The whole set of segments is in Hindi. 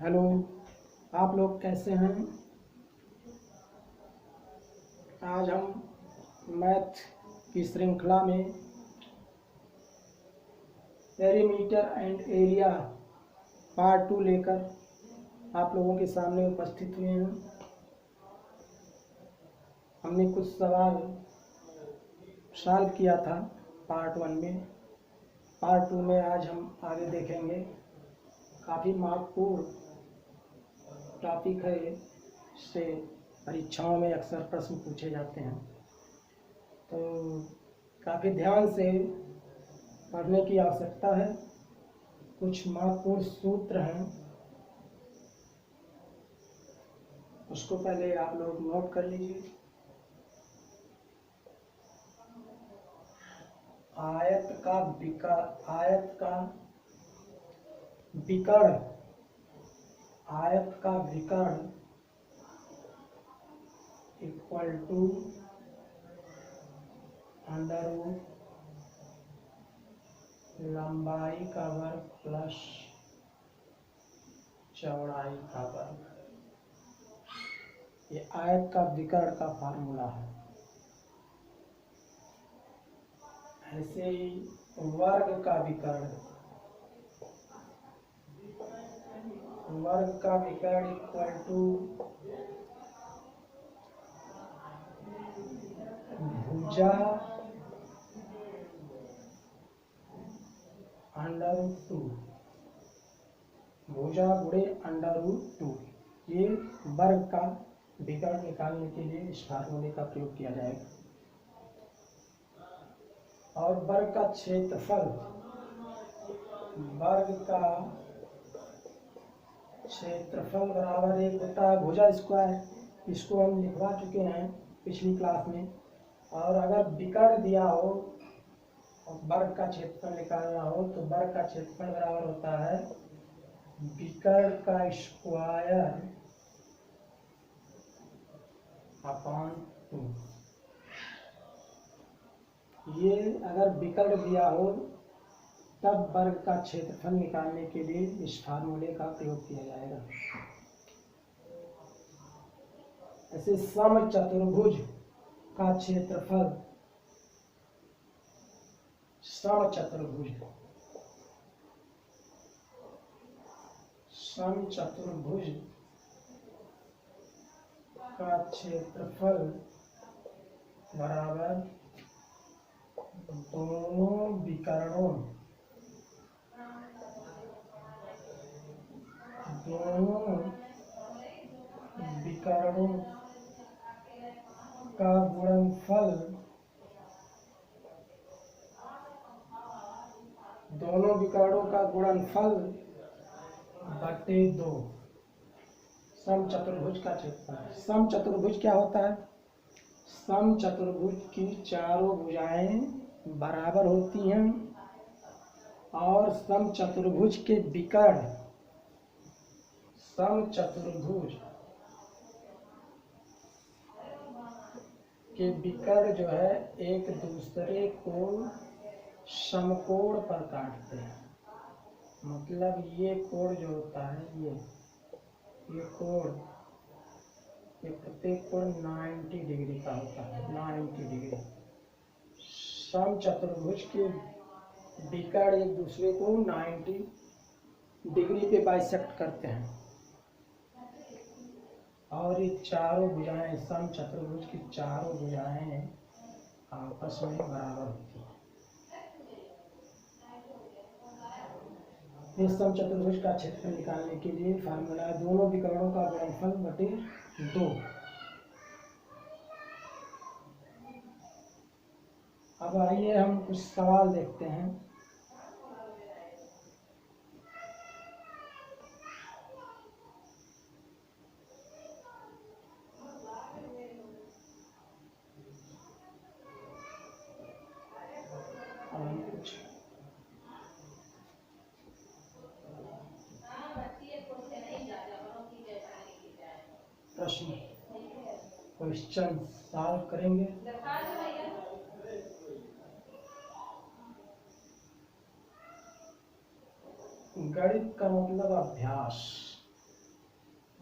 हेलो, आप लोग कैसे हैं? आज हम मैथ की श्रृंखला में पेरीमीटर एंड एरिया पार्ट 2 लेकर आप लोगों के सामने उपस्थित हुए हैं। हमने कुछ सवाल सॉल्व किया था पार्ट 1 में। पार्ट 2 में आज हम आगे देखेंगे। काफ़ी महत्वपूर्ण टॉपिक है, इससे परीक्षाओं में अक्सर प्रश्न पूछे जाते हैं, तो काफ़ी ध्यान से पढ़ने की आवश्यकता है। कुछ महत्वपूर्ण सूत्र हैं, उसको पहले आप लोग नोट कर लीजिए। आयत का विकर्ण इक्वल टू अंडर रूट लंबाई का वर्ग प्लस चौड़ाई का वर्ग। ये आयत का विकर्ण का फार्मूला है। ऐसे ही वर्ग का विकर्ण इक्वल टू भुजा अंडर रूट 2, भुजा गुणे अंडर रूट 2। ये वर्ग का विकर्ण निकालने के लिए इस फार्मूले का प्रयोग किया जाएगा। और वर्ग का क्षेत्रफल बराबर एक होता है भुजा स्क्वायर। इसको हम लिखवा चुके हैं पिछली क्लास में। और अगर विकर्ण दिया हो और वर्ग का क्षेत्रफल निकालना हो तो वर्ग का क्षेत्रफल बराबर होता है विकर्ण का स्क्वायर अपॉन 2। ये अगर विकर्ण दिया हो तब वर्ग का क्षेत्रफल निकालने के लिए इस फार्मूले का प्रयोग किया जाएगा। ऐसे समचतुर्भुज का क्षेत्रफल समचतुर्भुज का क्षेत्रफल बराबर दोनों विकर्णों का गुणनफल बटे 2। समचतुर्भुज का क्षेत्रफल। समचतुर्भुज क्या होता है? समचतुर्भुज की चारों भुजाएं बराबर होती हैं और समचतुर्भुज के विकर्ण जो है एक दूसरे को समकोण पर काटते हैं। मतलब ये कोण जो होता है ये कोण, ये प्रत्येक कोण 90 डिग्री का होता है। 90 डिग्री। समचतुर्भुज के विकर्ण एक दूसरे को 90 डिग्री पे बाइसेक्ट करते हैं और ये चारों भुजाएं, समचतुर्भुज की चारों भुजाएं आपस में बराबर होती हैं। इस समचतुर्भुज का क्षेत्रफल निकालने के लिए फार्मूला दोनों विकर्णों का गुणनफल बटे 2। अब आइए हम कुछ सवाल देखते हैं। क्वेश्चन सॉल्व करेंगे। गणित का मतलब अभ्यास।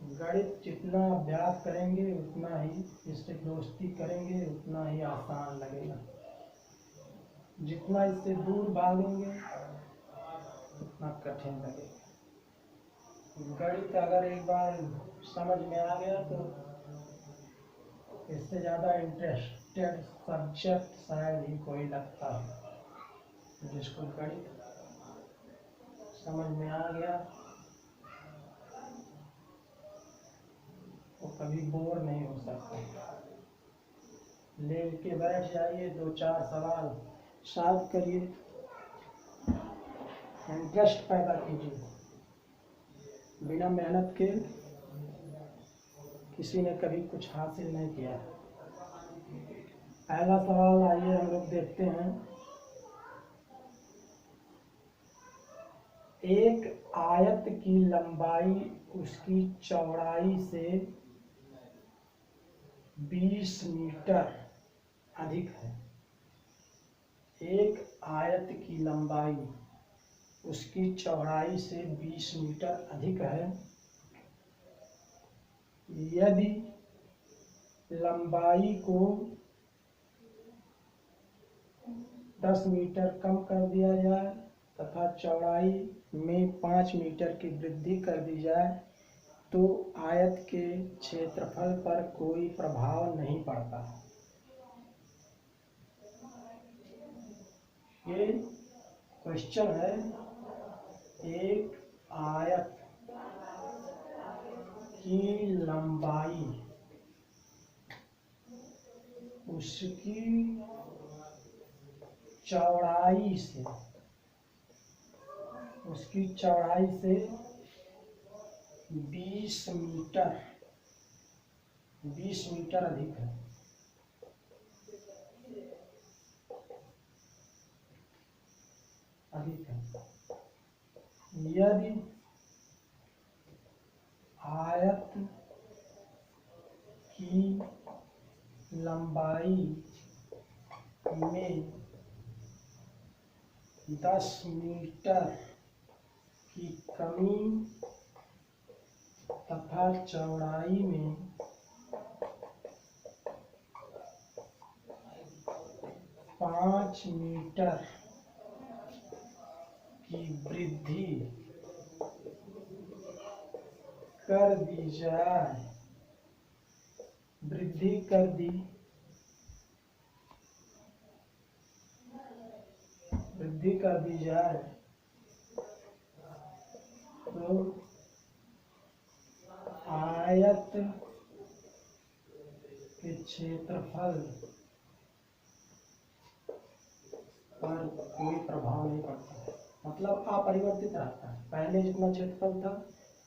गणित जितना अभ्यास करेंगे उतना ही, इससे दोस्ती करेंगे उतना ही आसान लगेगा, जितना इससे दूर भागेंगे उतना कठिन लगेगा। गणित अगर एक बार समझ में आ गया तो इससे ज़्यादा इंटरेस्टेड सब्जेक्ट शायद ही कोई लगता है। जिसको गणित समझ में आ गया वो कभी बोर नहीं हो सकता। लेके बैठ जाइए, 2-4 सवाल सॉल्व करिए, इंटरेस्ट पैदा कीजिए। बिना मेहनत के किसी ने कभी कुछ हासिल नहीं किया। पहला सवाल आइए हम लोग देखते हैं। एक आयत की लंबाई उसकी चौड़ाई से 20 मीटर अधिक है। एक आयत की लंबाई उसकी चौड़ाई से 20 मीटर अधिक है। यदि लंबाई को 10 मीटर कम कर दिया जाए तथा चौड़ाई में 5 मीटर की वृद्धि कर दी जाए तो आयत के क्षेत्रफल पर कोई प्रभाव नहीं पड़ता। ये क्वेश्चन है। एक आयत की लंबाई उसकी चौड़ाई से 20 मीटर अधिक है। यदि आयत की लंबाई में 10 मीटर की कमी तथा चौड़ाई में 5 मीटर की वृद्धि कर दी जाए, तो आयत के क्षेत्रफल पर कोई प्रभाव नहीं पड़ता है। मतलब अपरिवर्तित रहता है। पहले जितना क्षेत्रफल था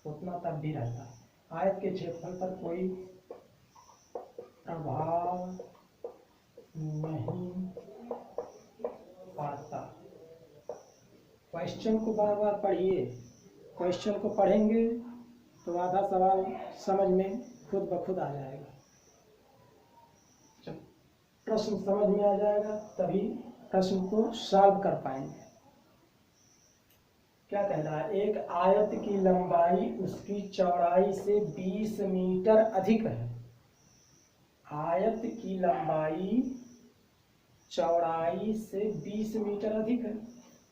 उतना तब भी रहता है। आयत के क्षेत्रफल पर कोई प्रभाव नहीं पड़ता। क्वेश्चन को बार बार पढ़िए। क्वेश्चन को पढ़ेंगे तो आधा सवाल समझ में खुद ब खुद आ जाएगा। जब प्रश्न समझ में आ जाएगा तभी प्रश्न को सॉल्व कर पाएंगे। क्या कह रहा है? एक आयत की लंबाई उसकी चौड़ाई से 20 मीटर अधिक है। आयत की लंबाई चौड़ाई से 20 मीटर अधिक है।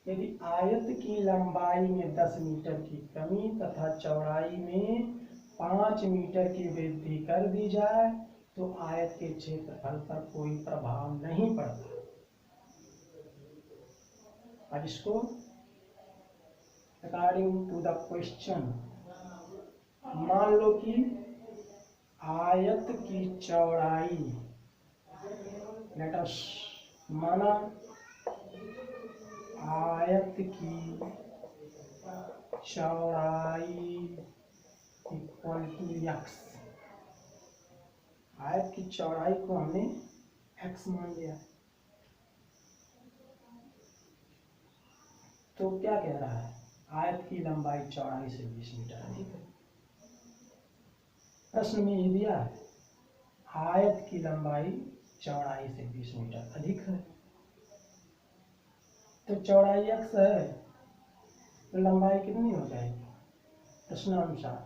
यदि आयत की लंबाई में 10 मीटर की कमी तथा चौड़ाई में 5 मीटर की वृद्धि कर दी जाए तो आयत के क्षेत्रफल पर कोई प्रभाव नहीं पड़ता। अब इसको अकॉर्डिंग टू द क्वेश्चन, मान लो कि आयत की चौड़ाई, लेट अस माना आयत की चौड़ाई इक्वल टू x। आयत की चौड़ाई को हमने x मान लिया। तो क्या कह रहा है? आयत की लंबाई चौड़ाई से 20 मीटर अधिक है। प्रश्न में ये दिया है आयत की लंबाई चौड़ाई से 20 मीटर अधिक है। तो चौड़ाई x है तो लंबाई कितनी हो जाएगी? प्रश्नानुसार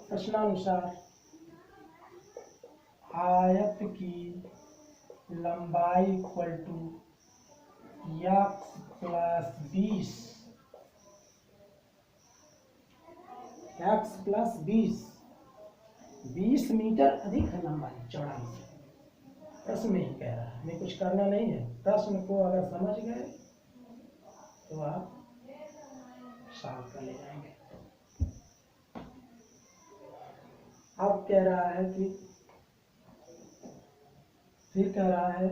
प्रश्नानुसार आयत की लंबाई equal to x plus 20 metre अधिक है लंबाई चौड़ाई से। प्रश्न में ही कह रहा है, हमें कुछ करना नहीं है। प्रश्न को अगर समझ गए तो आप सॉल्व कर ले जाएंगे। अब कह रहा है कि फिर कह रहा है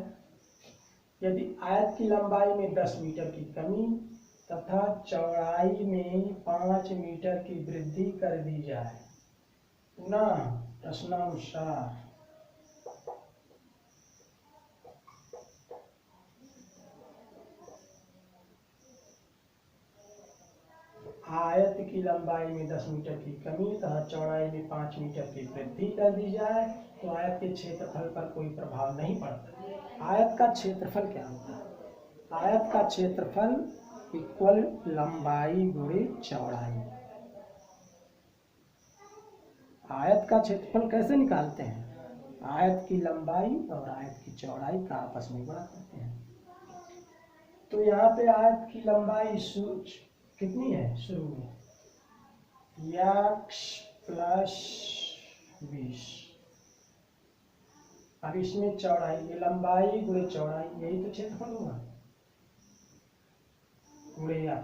यदि आयत की लंबाई में 10 मीटर की कमी तथा चौड़ाई में 5 मीटर की वृद्धि कर दी जाए। पुनः प्रश्नानुसार आयत की लंबाई में 10 मीटर की कमी तथा चौड़ाई में 5 मीटर की वृद्धि कर दी जाए तो आयत के क्षेत्रफल पर कोई प्रभाव नहीं पड़ता। आयत का क्षेत्रफल क्या होता है? आयत का क्षेत्रफल इक्वल लंबाई गुणे चौड़ाई। आयत का क्षेत्रफल कैसे निकालते हैं? आयत की लंबाई और आयत की चौड़ाई का आपस में गुणा करते हैं। तो यहाँ पे आयत की लंबाई कितनी है? शुरू में x प्लस 20। अब इसमें चौड़ाई, ये लंबाई गुणे चौड़ाई, यही तो क्षेत्रफल होगा गुणे x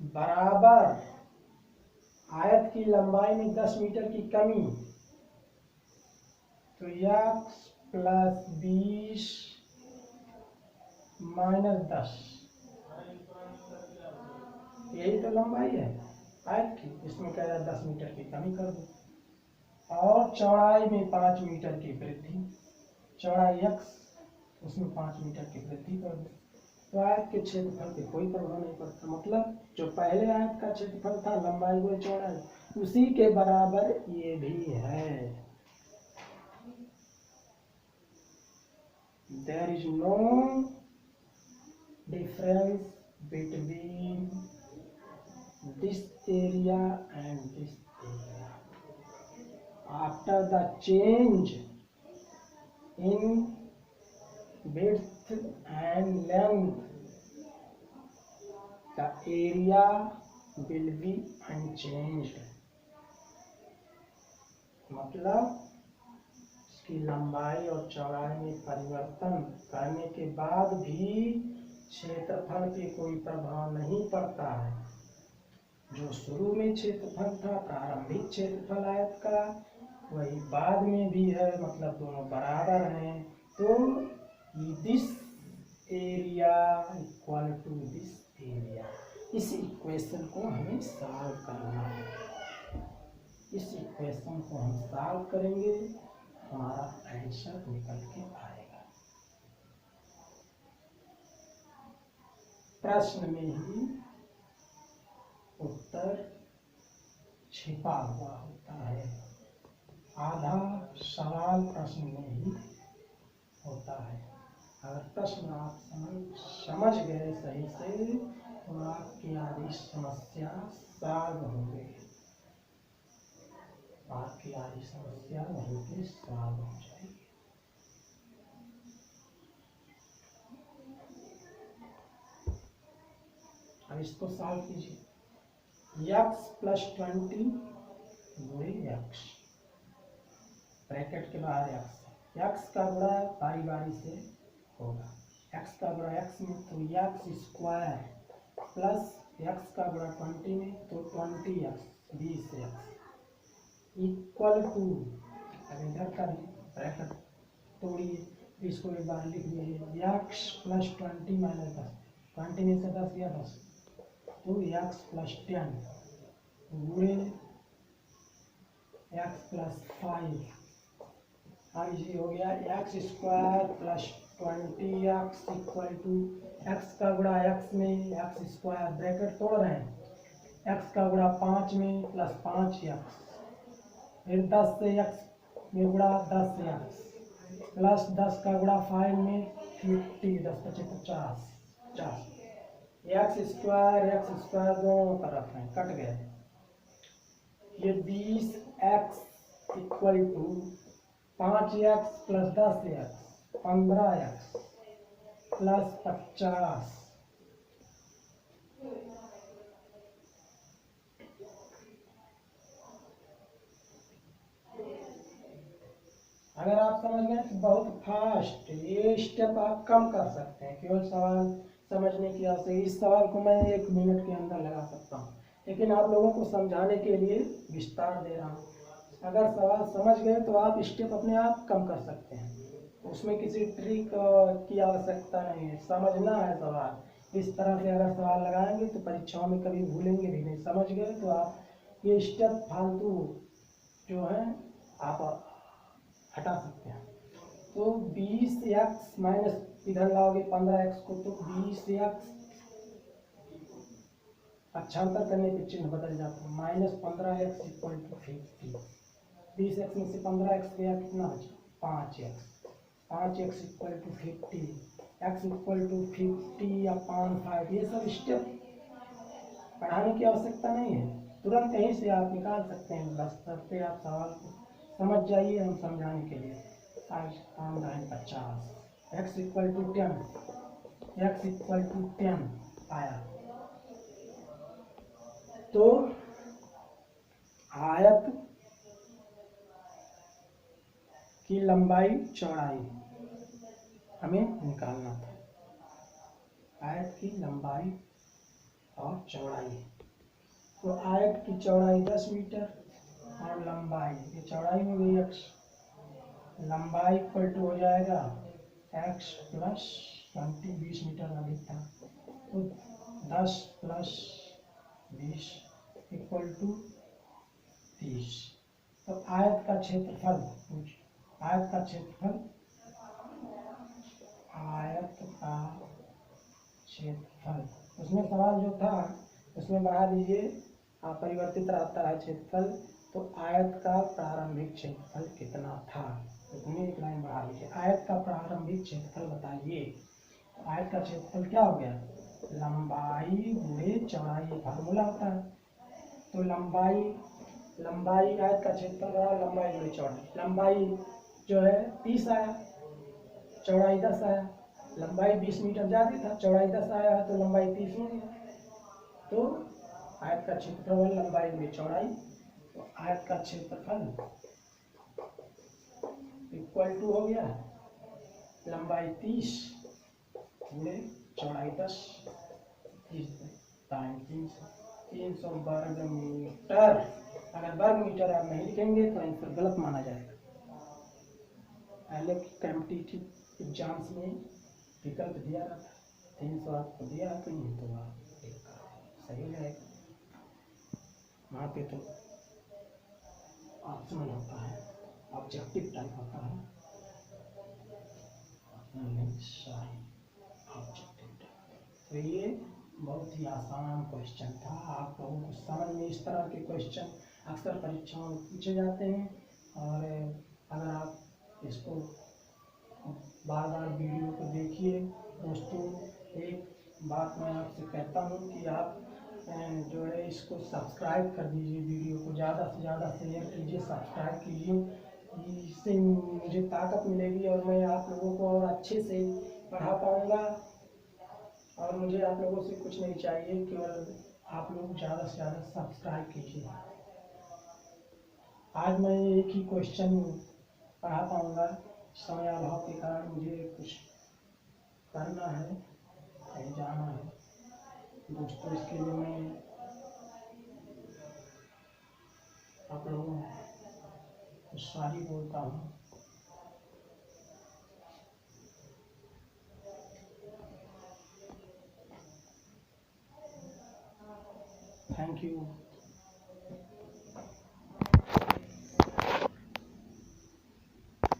बराबर आयत की लंबाई में 10 मीटर की कमी, तो x प्लस 20 माइनस 10, यही तो लंबाई है आयत की। इसमें कह रहा है 10 मीटर की कमी कर दो और चौड़ाई में 5 मीटर की वृद्धि, चौड़ाई x उसमें 5 मीटर की वृद्धि कर दो। तो आयत के क्षेत्रफल पे कोई प्रभाव नहीं पड़ता। मतलब जो पहले आयत का क्षेत्रफल था लंबाई गुणे चौड़ाई, उसी के बराबर ये भी है। There is no difference between this area and this area after the change in width and length. The area will be unchanged. मतलब इसकी लंबाई और चौड़ाई में परिवर्तन करने के बाद भी क्षेत्रफल पे कोई प्रभाव नहीं पड़ता है। जो शुरू में क्षेत्रफल था, प्रारंभिक क्षेत्रफल आयत का, वही बाद में भी है, मतलब दोनों बराबर हैं। तो this area equal to this area, इस इक्वेशन को हमें सॉल्व करना है। इस इक्वेशन को हम सॉल्व करेंगे, हमारा आंसर निकल के आएगा। प्रश्न में ही उत्तर छिपा हुआ होता है। आधा सवाल प्रश्न में ही होता है। अगर प्रश्न आप समझ गए सही से तो आपकी आधी समस्या सॉल्व हो गई। आपकी आधी समस्या वहीं पे सॉल्व हो जाएगी। अब इसको सॉल्व कीजिए। x प्लस 20 गुणे x, ब्रैकेट के बाहर x का गुणा बारी बारी से होगा। x का गुणा x में तो x स्क्वायर प्लस x का गुणा 20 में तो 20x 20x इक्वल टू, अब इधर का ब्रैकेट तोड़िए, इसको एक बार लिख दीजिए। x प्लस 20 माइनस 10, 20 में से 10 गया 10, तो x प्लस 10 गुणे x प्लस 5, अब इसी हो गया x square plus 20x equal to x का गुणा x में x स्क्वायर, ब्रैकेट तोड़ रहे हैं, x का गुणा 5 में प्लस 5x, फिर 10 से x में गुणा 10x प्लस 10 का गुणा 5 में 50, 10 पचे 50, 50। एक्स स्क्वायर दोनों तरफ है, कट गए। ये 20x equal to 5x plus 10x 15x plus 50। अगर आप समझ गए तो बहुत फास्ट ये स्टेप आप कम कर सकते हैं, केवल सवाल समझने की आवश्यकता। इस सवाल को मैं 1 मिनट के अंदर लगा सकता हूँ, लेकिन आप लोगों को समझाने के लिए विस्तार दे रहा हूँ। अगर सवाल समझ गए तो आप स्टेप अपने आप कम कर सकते हैं, उसमें किसी ट्रिक की आवश्यकता नहीं है, समझना है सवाल। इस तरह से अगर सवाल लगाएंगे तो परीक्षाओं में कभी भूलेंगे भी नहीं। समझ गए तो आप ये स्टेप फालतू जो है आप हटा सकते हैं। तो 20x माइनस इधर लाओगे 15x को, तो 20x पक्षांतर करने पे चिन्ह बदल जाता है, minus 15x equal to 50। 20x में से 15x गया, कितना बचा? 5x। 5x equal to 50, x equal to 50 या 5 ये सब स्टेप पढ़ाने की आवश्यकता नहीं है, तुरंत यहीं से आप निकाल सकते हैं। बस करते आप सवाल को समझ जाइए, हम समझाने के लिए। 50, x equal to 10, x equal to 10 आया। तो आयत की लंबाई चौड़ाई हमें निकालना था। आयत की लंबाई और चौड़ाई, तो आयत की चौड़ाई 10 मीटर और लंबाई, ये चौड़ाई हो गई x, लंबाई इक्वल टू हो जाएगा x प्लस 20, 20 मीटर अधिक था, तो 10 प्लस 20 इक्वल टू 30। तो आयत का क्षेत्रफल, आयत का क्षेत्रफल, आयत का क्षेत्रफल, उसमें सवाल जो था उसमें बढ़ा दीजिए, परिवर्तित रहता है क्षेत्रफल। तो आयत का प्रारंभिक क्षेत्रफल कितना था, उसमें एक लाइन बढ़ा दीजिए, आयत का प्रारंभिक क्षेत्रफल बताइए। तो आयत का क्षेत्रफल क्या हो गया? लंबाई गुणे चौड़ाई, फार्मूला होता है। तो लंबाई आयत का क्षेत्रफल बड़ा लंबाई गुणे चौड़ाई। लंबाई जो है 30 आया, चौड़ाई 10 आया। लंबाई 20 मीटर ज़्यादा था, चौड़ाई 10 आया है, तो लंबाई 30 हो गया। तो आयत का क्षेत्रफल लंबाई में चौड़ाई, तो आयत का क्षेत्रफल इक्वल टू हो गया लंबाई 30 गुणे चौड़ाई 10, 300 वर्ग मीटर। अगर वर्ग मीटर आप नहीं लिखेंगे तो आंसर गलत माना जाएगा। पहले कॉम्पिटिटिव एग्जाम्स में विकल्प दिया रहता है, 300 आपको दिया है कहीं तो आप सही हो जाएगा, वहाँ पे तो ऑप्शनल होता है, ऑब्जेक्टिव टाइप होता है, सही ऑब्जेक्टिव टाइप। तो ये बहुत ही आसान क्वेश्चन था, आप लोगों को समझ में इस तरह के क्वेश्चन अक्सर परीक्षाओं में पूछे जाते हैं। और अगर आप इसको बार बार वीडियो को देखिए दोस्तों, एक बात मैं आपसे कहता हूँ कि आप जो है इसको सब्सक्राइब कर दीजिए, वीडियो को ज़्यादा से ज़्यादा शेयर कीजिए, सब्सक्राइब कीजिए, इससे मुझे ताकत मिलेगी और मैं आप लोगों को और अच्छे से पढ़ा पाऊँगा। और मुझे आप लोगों से कुछ नहीं चाहिए, केवल आप लोग ज़्यादा से ज़्यादा सब्सक्राइब कीजिए। आज मैं एक ही क्वेश्चन पढ़ा पाऊँगा, समय अभाव के कारण मुझे कुछ करना है, कहीं जाना है दोस्तों, इसके लिए मैं आप लोगों को सॉरी बोलता हूँ। Thank you.